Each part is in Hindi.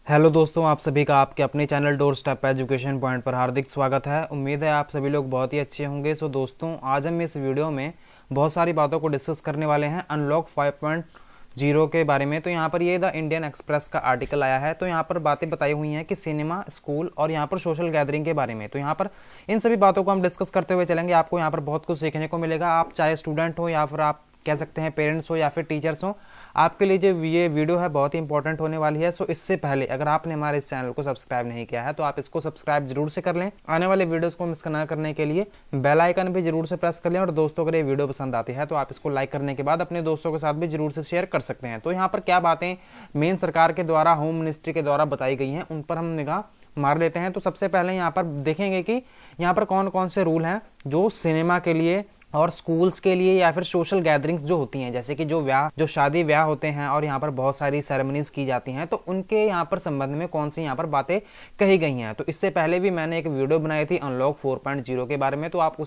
हेलो दोस्तों, आप सभी का आपके अपने channel door step education point पर हार्दिक स्वागत है। उम्मीद है आप सभी लोग बहुत ही अच्छे होंगे। सो दोस्तों, आज हम इस वीडियो में बहुत सारी बातों को डिस्कस करने वाले हैं अनलॉक 5.0 के बारे में। तो यहाँ पर ये द इंडियन एक्सप्रेस का आर्टिकल आया है। तो यहाँ पर बातें बताई हुई हैं कि सिनेमा, स्कूल और यहाँ पर सोशल गैदरिंग के बारे में। तो यहाँ पर इन सभी बातों को हम डिस्कस करते हुए चलेंगे। आपको यहाँ पर बहुत कुछ सीखने को मिलेगा। आप चाहे स्टूडेंट हो या फिर आप कह सकते हैं पेरेंट्स हो या फिर टीचर्स हो, आपके लिए जो ये वीडियो है बहुत ही इंपॉर्टेंट होने वाली है। सो इससे पहले अगर आपने हमारे इस चैनल को सब्सक्राइब नहीं किया है तो आप इसको सब्सक्राइब जरूर से कर लें। आने वाले वीडियोस को मिस ना करने के लिए बेल आइकन भी जरूर से प्रेस कर लें। और दोस्तों, अगर ये वीडियो पसंद आती है तो आप इसको लाइक करने के बाद अपने दोस्तों के साथ भी जरूर से शेयर कर सकते हैं। तो यहाँ पर क्या बातें मेन सरकार के द्वारा, होम मिनिस्ट्री के द्वारा बताई गई हैं, उन पर हम निगाह मार लेते हैं। तो सबसे पहले यहाँ पर देखेंगे कि यहाँ पर कौन कौन से रूल हैं जो सिनेमा के लिए और स्कूल्स के लिए या फिर सोशल गैदरिंग्स जो होती हैं, जैसे कि जो शादी ब्याह होते हैं और यहाँ पर बहुत सारी सेरेमनीज की जाती हैं, तो उनके यहाँ पर संबंध में कौन सी यहाँ पर बातें कही गई हैं। तो इससे पहले भी मैंने एक वीडियो बनाई थी अनलॉक 4.0 के बारे में, तो आप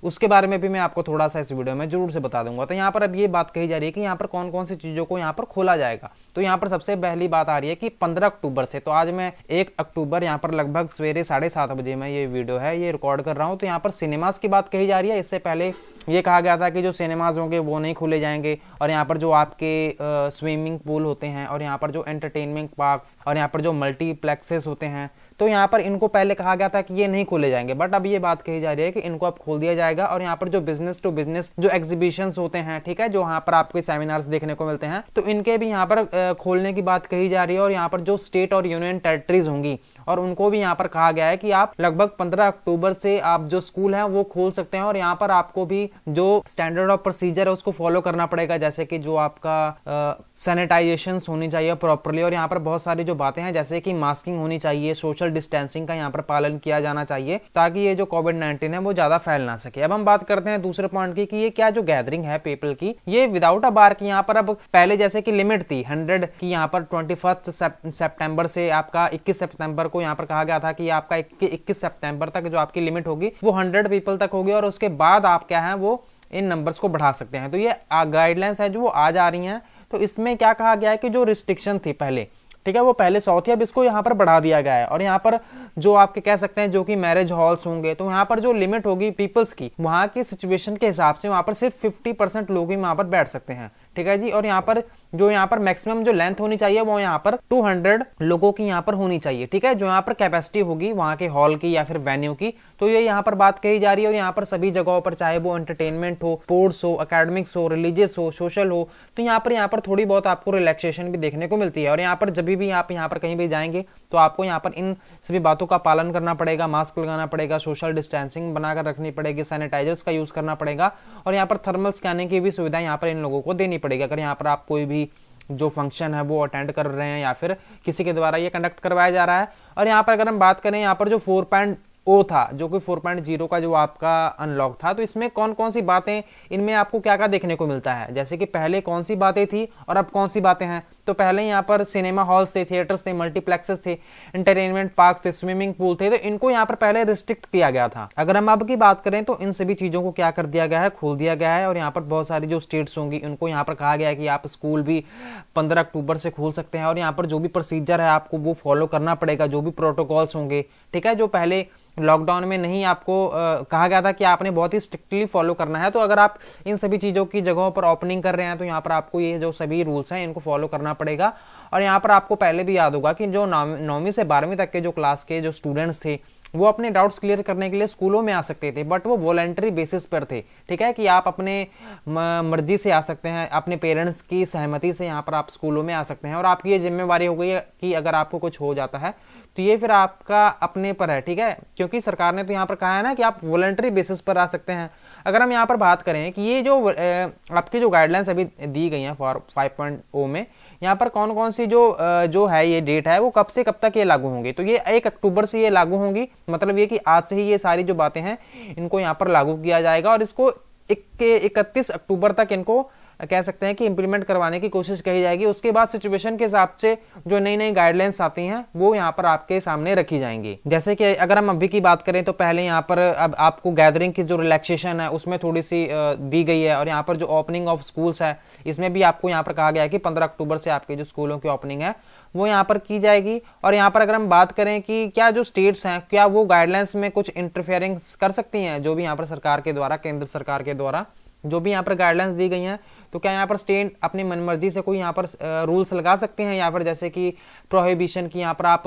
उसके बारे में भी मैं आपको थोड़ा सा इस वीडियो में जरूर से बता दूंगा। तो यहाँ पर अब ये बात कही जा रही है कि यहाँ पर कौन कौन सी चीजों को यहाँ पर खोला जाएगा। तो यहाँ पर सबसे पहली बात आ रही है कि 15 अक्टूबर से, तो आज मैं 1 अक्टूबर यहाँ पर लगभग सवेरे 7:30 बजे मैं ये वीडियो है ये रिकॉर्ड कर रहा हूँ। तो यहाँ पर सिनेमास की बात कही जा रही है। इससे पहले ये कहा गया था कि जो सिनेमाज होंगे वो नहीं खोले जाएंगे, और यहाँ पर जो आपके स्विमिंग पूल होते हैं और यहाँ पर जो एंटरटेनमेंट पार्क्स और यहाँ पर जो मल्टीप्लेक्सेस होते हैं, तो यहाँ पर इनको पहले कहा गया था कि ये नहीं खोले जाएंगे। बट अब ये बात कही जा रही है कि इनको अब खोल दिया जाएगा। और यहाँ पर जो बिजनेस टू बिजनेस जो एग्जीबिशंस होते हैं, ठीक है, जो यहाँ पर आपके सेमिनार्स देखने को मिलते हैं, तो इनके भी यहाँ पर खोलने की बात कही जा रही है। और यहाँ पर जो स्टेट और यूनियन टेरिटरीज होंगी और उनको भी यहाँ पर कहा गया है कि आप लगभग 15 अक्टूबर से आप जो स्कूल है वो खोल सकते हैं। और यहाँ पर आपको भी जो स्टैंडर्ड ऑफ प्रोसीजर है उसको फॉलो करना पड़ेगा, जैसे कि जो आपका सैनिटाइजेशन होनी चाहिए प्रॉपरली। और यहाँ पर बहुत सारी जो बातें हैं, जैसे कि मास्किंग होनी चाहिए, सोशल डिस्टेंसिंग का यहाँ पर पालन किया जाना चाहिए, ताकि ये जो कोविड-19 है वो ज्यादा फैल ना सके। अब हम बात करते हैं दूसरे पॉइंट की कि ये क्या जो गैदरिंग है पीपल की, ये विदाउट अ बार की यहाँ पर अब पहले जैसे कि लिमिट थी 100 की, यहाँ पर 21 सितंबर से आपका 21 सितंबर को यहाँ पर कहा गया था कि आपका 21 सितंबर तक जो आपकी लिमिट होगी वो 100 पीपल तक होगी, और उसके बाद आप क्या है वो इन नंबर्स को बढ़ा सकते हैं। तो ये गाइडलाइंस है जो वो आज आ रही हैं। तो इसमें क्या कहा गया है कि जो रिस्ट्रिक्शन थी पहले, ठीक है, वो पहले 100 थी, अब इसको यहाँ पर बढ़ा दिया गया है। और यहाँ पर जो आपके कह सकते हैं जो कि मैरिज हॉल्स होंगे, तो यहाँ पर जो लिमिट होगी पीपल्स की, वहां की सिचुएशन के हिसाब से वहां पर सिर्फ 50% लोग ही वहां पर बैठ सकते हैं, ठीक है जी। और यहाँ पर मैक्सिमम जो लेंथ होनी चाहिए वो यहाँ पर 200 लोगों की यहाँ पर होनी चाहिए, ठीक है, जो यहाँ पर कैपेसिटी होगी वहां के हॉल की या फिर वेन्यू की। तो ये यहाँ पर बात कही जा रही है। और यहाँ पर सभी जगहों पर, चाहे वो एंटरटेनमेंट हो, स्पोर्ट्स हो, एकेडमिक्स हो, रिलीजियस हो, सोशल हो, तो यहाँ पर थोड़ी बहुत आपको रिलैक्सेशन भी देखने को मिलती है। और यहाँ पर जब भी आप यहाँ पर कहीं भी जाएंगे तो आपको यहाँ पर इन सभी बातों का पालन करना पड़ेगा, मास्क लगाना पड़ेगा, सोशल डिस्टेंसिंग बनाकर रखनी पड़ेगी, सैनिटाइजर्स का यूज करना पड़ेगा, और यहाँ पर थर्मल स्कैनिंग की भी सुविधा यहाँ पर इन लोगों को देनी पड़ेगी। अगर यहाँ पर आप कोई भी जो फंक्शन है वो अटेंड कर रहे हैं या फिर किसी के द्वारा ये कंडक्ट करवाया जा रहा है। और यहाँ पर अगर हम बात करें, यहाँ पर जो 4.0 था, जो कि 4.0 का जो आपका अनलॉक था, तो इसमें कौन कौन सी बातें, इनमें आपको क्या क्या देखने को मिलता है, जैसे कि पहले कौन सी बातें थी और अब कौन सी बातें हैं। तो पहले यहाँ पर सिनेमा हॉल्स थे, थिएटर्स थे, मल्टीप्लेक्सेस थे, एंटरटेनमेंट पार्क्स थे, स्विमिंग पूल थे, तो इनको यहाँ पर पहले रिस्ट्रिक्ट किया गया था। अगर हम अब की बात करें तो इन सभी चीजों को क्या कर दिया गया है, खोल दिया गया है। और यहाँ पर बहुत सारी जो स्टेट्स होंगी उनको यहाँ पर कहा गया है कि आप स्कूल भी 15 अक्टूबर से खोल सकते हैं। और यहाँ पर जो भी प्रोसीजर है आपको वो फॉलो करना पड़ेगा, जो भी प्रोटोकॉल्स होंगे, ठीक है, जो पहले लॉकडाउन में नहीं आपको कहा गया था कि आपने बहुत ही स्ट्रिक्टली फॉलो करना है। तो अगर आप इन सभी चीजों की जगहों पर ओपनिंग कर रहे हैं तो यहाँ पर आपको ये जो सभी रूल्स हैं इनको फॉलो करना पड़ेगा। और यहाँ पर आपको पहले भी याद होगा कि जो 9वीं से 12वीं तक के जो क्लास के जो स्टूडेंट्स थे वो अपने डाउट्स क्लियर करने के लिए स्कूलों में आ सकते थे, बट वो वॉलंटरी बेसिस पर थे, ठीक है, कि आप अपने मर्जी से आ सकते हैं, अपने पेरेंट्स की सहमति से यहाँ पर आप स्कूलों में आ सकते हैं। और आपकी ये जिम्मेवारी हो गई है कि अगर आपको कुछ हो जाता है तो ये फिर आपका अपने पर है, ठीक है, क्योंकि सरकार ने तो यहाँ पर कहा है ना कि आप वॉलंटरी बेसिस पर आ सकते हैं। अगर हम यहाँ पर बात करें कि ये जो आपकी जो गाइडलाइंस अभी दी गई हैं फॉर 5.0 में, यहाँ पर कौन कौन सी जो है ये डेट है वो कब से कब तक ये लागू होंगी, तो ये 1 अक्टूबर से ये लागू होंगी। मतलब ये कि आज से ही ये सारी जो बातें हैं इनको यहाँ पर लागू किया जाएगा। और इसको 31 अक्टूबर तक इनको कह सकते हैं कि इंप्लीमेंट करवाने की कोशिश कही जाएगी। उसके बाद सिचुएशन के हिसाब से जो नई नई गाइडलाइंस आती हैं वो यहाँ पर आपके सामने रखी जाएंगी। जैसे कि अगर हम अभी की बात करें तो पहले यहाँ पर अब आपको गैदरिंग की जो रिलैक्सेशन है उसमें थोड़ी सी दी गई है। और यहाँ पर जो ओपनिंग ऑफ स्कूल्स है इसमें भी आपको यहाँ पर कहा गया है कि 15 अक्टूबर से आपके जो स्कूलों की ओपनिंग है वो यहाँ पर की जाएगी। और यहाँ पर अगर हम बात करें कि क्या जो स्टेट्स हैं क्या वो गाइडलाइंस में कुछ इंटरफेरेंस कर सकती हैं, जो भी यहाँ पर सरकार के द्वारा, केंद्र सरकार के द्वारा जो भी यहाँ पर गाइडलाइंस दी गई हैं, तो क्या यहाँ पर स्टेट अपनी मनमर्जी से कोई यहाँ पर रूल्स लगा सकते हैं, या फिर जैसे कि प्रोहिबिशन की यहाँ पर आप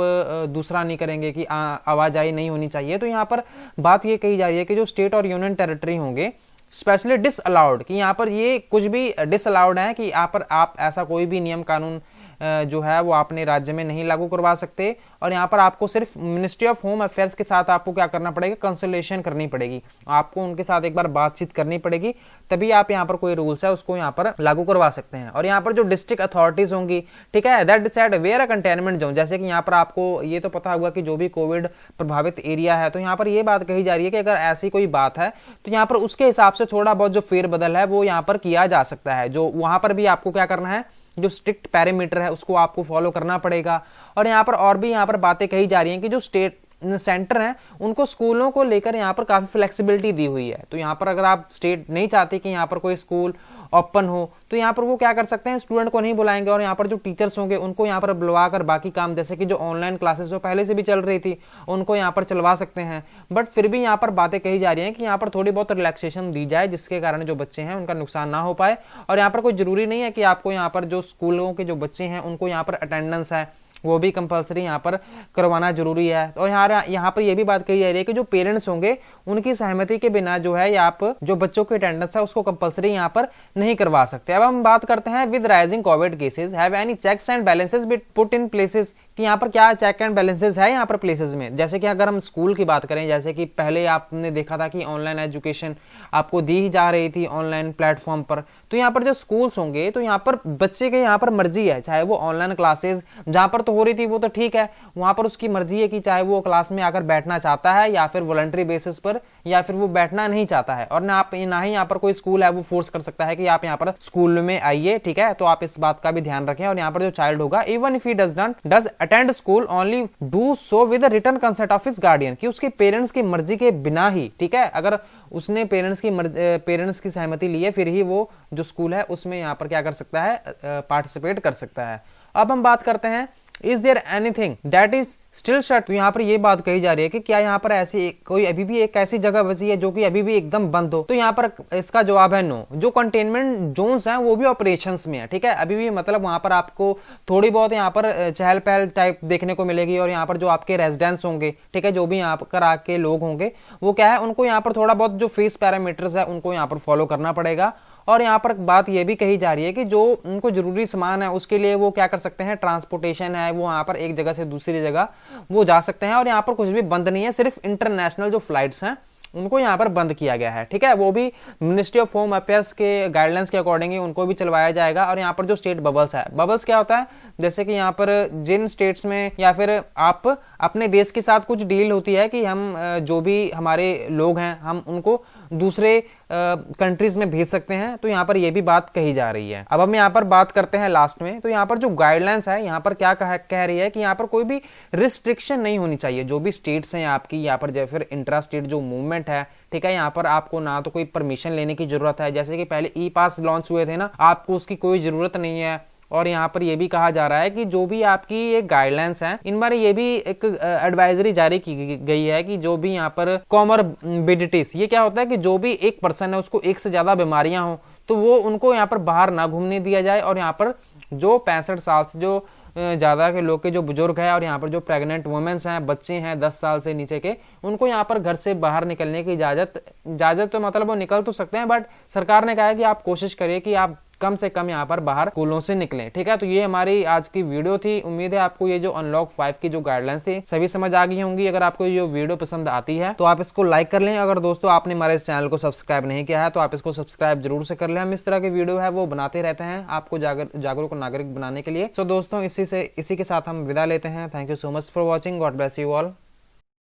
दूसरा नहीं करेंगे कि आवाजाही नहीं होनी चाहिए। तो यहाँ पर बात ये कही जा रही है कि जो स्टेट और यूनियन टेरिटरी होंगे स्पेशली डिसअलाउड, कि यहाँ पर ये कुछ भी डिसअलाउड है कि यहाँ पर आप ऐसा कोई भी नियम कानून जो है वो अपने राज्य में नहीं लागू करवा सकते। और यहाँ पर आपको सिर्फ मिनिस्ट्री ऑफ होम अफेयर्स के साथ आपको क्या करना पड़ेगा, कंसल्टेशन करनी पड़ेगी, आपको उनके साथ एक बार बातचीत करनी पड़ेगी, तभी आप यहाँ पर कोई रूल्स है उसको यहाँ पर लागू करवा सकते हैं। और यहाँ पर जो डिस्ट्रिक्ट अथॉरिटीज होंगी, ठीक है, that decide where a containment zone, जैसे कि यहाँ पर आपको ये तो पता होगा कि जो भी कोविड प्रभावित एरिया है, तो यहाँ पर ये बात कही जा रही है कि अगर ऐसी कोई बात है तो यहाँ पर उसके हिसाब से थोड़ा बहुत जो फेरबदल है वो यहाँ पर किया जा सकता है। जो वहां पर भी आपको क्या करना है, जो स्ट्रिक्ट पैरामीटर है उसको आपको फॉलो करना पड़ेगा। और यहाँ पर और भी यहाँ पर बातें कही जा रही हैं कि जो स्टेट सेंटर हैं उनको स्कूलों को लेकर यहाँ पर काफी फ्लेक्सिबिलिटी दी हुई है। तो यहाँ पर अगर आप स्टेट नहीं चाहते कि यहाँ पर कोई स्कूल ओपन हो, तो यहाँ पर वो क्या कर सकते हैं, स्टूडेंट को नहीं बुलाएंगे और यहाँ पर जो टीचर्स होंगे उनको यहाँ पर बुलवाकर बाकी काम, जैसे कि जो ऑनलाइन क्लासेस जो पहले से भी चल रही थी उनको यहाँ पर चलवा सकते हैं। बट फिर भी यहाँ पर बातें कही जा रही हैं कि यहाँ पर थोड़ी बहुत रिलैक्सेशन दी जाए, जिसके कारण जो बच्चे हैं उनका नुकसान ना हो पाए। और यहाँ पर कोई जरूरी नहीं है कि आपको यहाँ पर जो स्कूलों के जो बच्चे हैं उनको यहाँ पर अटेंडेंस है वो भी कंपलसरी यहाँ पर करवाना जरूरी है। और यहाँ पर ये भी बात कही जा रही है कि जो पेरेंट्स होंगे उनकी सहमति के बिना जो है आप जो बच्चों की अटेंडेंस है उसको कंपलसरी यहाँ पर नहीं करवा सकते। अब हम बात करते हैं with rising covid cases have any checks and balances been put in places, कि यहाँ पर क्या चेक एंड बैलेंसेस है यहाँ पर प्लेसेस में। जैसे कि अगर हम स्कूल की बात करें, जैसे कि पहले आपने देखा था कि ऑनलाइन एजुकेशन आपको दी ही जा रही थी ऑनलाइन प्लेटफॉर्म पर, तो यहाँ पर जो स्कूल्स होंगे तो यहाँ पर बच्चे के यहाँ पर मर्जी है, चाहे वो ऑनलाइन क्लासेस जहां पर तो हो रही थी वो तो ठीक है, वहां पर उसकी मर्जी है कि चाहे वो क्लास में आकर बैठना चाहता है या फिर वॉलंटरी बेसिस पर, या फिर वो बैठना नहीं चाहता है। और ना ही यहाँ पर कोई स्कूल है वो फोर्स कर सकता है कि आप यहाँ पर स्कूल में आइए, ठीक है। तो आप इस बात का भी ध्यान रखें। और यहाँ पर जो चाइल्ड होगा, even if he does attend school only do so with written consent of his guardian, कि उसके पेरेंट्स की मर्जी के बिना ही, ठीक है, अगर उसने पेरेंट्स की सहमति ली है फिर ही वो जो स्कूल है उसमें यहाँ पर क्या कर सकता है, पार्टिसिपेट कर सकता है। अब हम बात करते हैं is there anything that is still shut. तो यहाँ पर ये बात कही जा रही है कि क्या यहाँ पर ऐसी कोई अभी भी एक ऐसी जगह बची है जो कि अभी भी एकदम बंद हो। तो यहाँ पर इसका जवाब है नो। जो कंटेनमेंट जोन्स हैं वो भी ऑपरेशंस में है, ठीक है, अभी भी, मतलब वहां पर आपको थोड़ी बहुत यहाँ पर चहल पहल टाइप देखने को मिलेगी। और यहाँ पर जो आपके रेजिडेंट्स होंगे, ठीक है, जो भी यहाँ पर आके लोग होंगे वो क्या है, उनको यहाँ पर थोड़ा बहुत जो फेस पैरामीटर्स है उनको यहाँ पर फॉलो करना पड़ेगा। और यहाँ पर बात यह भी कही जा रही है कि जो उनको जरूरी सामान है उसके लिए वो क्या कर सकते हैं, ट्रांसपोर्टेशन है वो यहाँ पर एक जगह से दूसरी जगह वो जा सकते हैं। और यहाँ पर कुछ भी बंद नहीं है, सिर्फ इंटरनेशनल जो फ्लाइट्स हैं उनको यहाँ पर बंद किया गया है, ठीक है, वो भी मिनिस्ट्री ऑफ होम अफेयर्स के गाइडलाइंस के अकॉर्डिंग उनको भी चलवाया जाएगा। और यहाँ पर जो स्टेट बबल्स है, बबल्स क्या होता है, जैसे कि यहाँ पर जिन स्टेट्स में या फिर आप अपने देश के साथ कुछ डील होती है कि हम जो भी हमारे लोग हैं हम उनको दूसरे कंट्रीज में भेज सकते हैं, तो यहाँ पर ये भी बात कही जा रही है। अब हम यहाँ पर बात करते हैं लास्ट में, तो यहाँ पर जो गाइडलाइंस है यहाँ पर क्या कह रही है कि यहाँ पर कोई भी रिस्ट्रिक्शन नहीं होनी चाहिए। जो भी स्टेट्स हैं आपकी यहाँ पर, जैसे फिर इंट्रा स्टेट जो मूवमेंट है, ठीक है, यहाँ पर आपको ना तो कोई परमिशन लेने की जरूरत है, जैसे कि पहले ई पास लॉन्च हुए थे ना, आपको उसकी कोई जरूरत नहीं है। और यहाँ पर यह भी कहा जा रहा है कि जो भी आपकी ये गाइडलाइंस हैं इन बार ये भी एक एडवाइजरी जारी की गई है कि जो भी यहाँ पर कॉमरबिडिटीज, ये क्या होता है कि जो भी एक पर्सन है उसको एक से ज्यादा बीमारियां हो तो वो उनको यहाँ पर बाहर ना घूमने दिया जाए। और यहाँ पर जो 65 साल से जो ज्यादा के लोग के जो बुजुर्ग है और यहाँ पर जो प्रेग्नेंट वुमेन्स हैं, बच्चे हैं 10 साल से नीचे के, उनको यहाँ पर घर से बाहर निकलने की इजाजत तो मतलब वो निकल तो सकते हैं, बट सरकार ने कहा है कि आप कोशिश करिए कि आप कम से कम यहाँ पर बाहर स्कूलों से निकलें, ठीक है। तो ये हमारी आज की वीडियो थी। उम्मीद है आपको ये जो अनलॉक 5 की जो गाइडलाइंस थी सभी समझ आ गई होंगी। अगर आपको ये वीडियो पसंद आती है तो आप इसको लाइक कर लें। अगर दोस्तों आपने हमारे इस चैनल को सब्सक्राइब नहीं किया है तो आप इसको सब्सक्राइब जरूर से कर लें। हम इस तरह के वीडियो है वो बनाते रहते हैं आपको जागरूक नागरिक बनाने के लिए। तो दोस्तों इसी के साथ हम विदा लेते हैं। Thank you so much for watching. God bless you all.